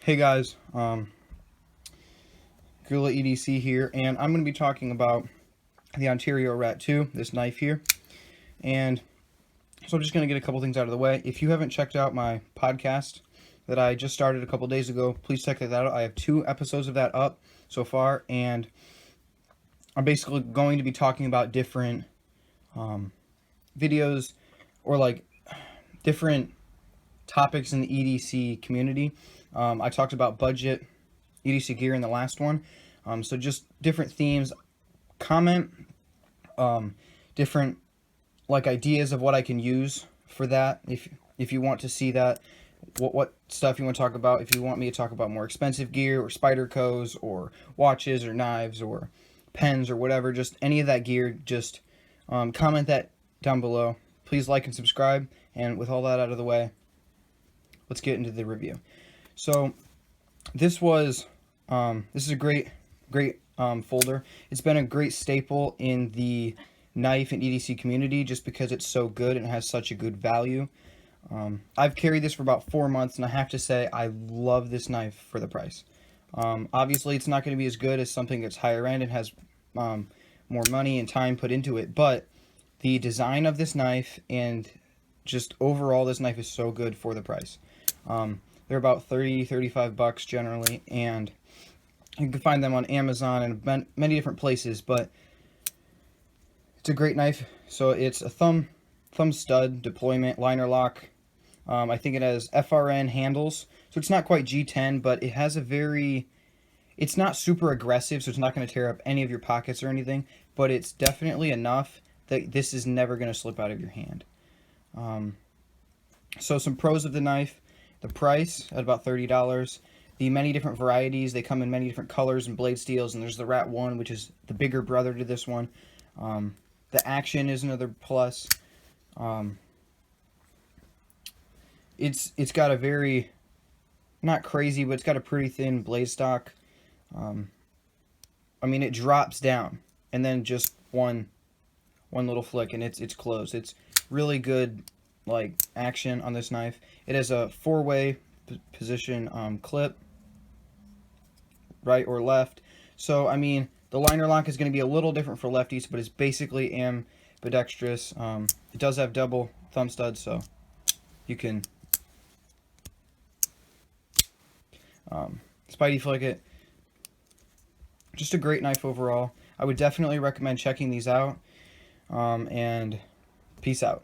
Hey guys, Gorilla EDC here, and I'm going to be talking about the Ontario Rat 2, this knife here. And so I'm just going to get a couple things out of the way. If you haven't checked out my podcast that I just started a couple days ago, please check that out. I have 2 episodes of that up so far, and I'm basically going to be talking about different videos or like different topics in the EDC community. I talked about budget EDC gear in the last one. So just different themes, comment different like ideas of what I can use for that. If you want to see that, what stuff you want to talk about. If you want me to talk about more expensive gear or Spydercos or watches or knives or pens or whatever, just any of that gear, just comment that down below. Please like and subscribe. And with all that out of the way, let's get into the review. So this is a great folder. It's been a great staple in the knife and EDC community just because it's so good and has such a good value. I've carried this for about 4 months, and I have to say I love this knife for the price. Obviously, it's not going to be as good as something that's higher end and has more money and time put into it, but the design of this knife and just overall, this knife is so good for the price. They're about $30-35 generally, and you can find them on Amazon and many different places, but it's a great knife. So it's a thumb stud deployment liner lock. I think it has FRN handles, so it's not quite G10, but it has it's not super aggressive, so it's not going to tear up any of your pockets or anything, but it's definitely enough that this is never going to slip out of your hand. So some pros of the knife: the price at about $30. The many different varieties, they come in many different colors and blade steels, and there's the Rat 1, which is the bigger brother to this one. The action is another plus. It's got a very, not crazy, but it's got a pretty thin blade stock. I mean, it drops down, and then just one little flick, and it's closed. It's really good, like, action on this knife. It has a 4-way position clip, right or left. So, I mean, the liner lock is going to be a little different for lefties, but it's basically ambidextrous. It does have double thumb studs, so you can Spidey flick it. Just a great knife overall. I would definitely recommend checking these out, and peace out.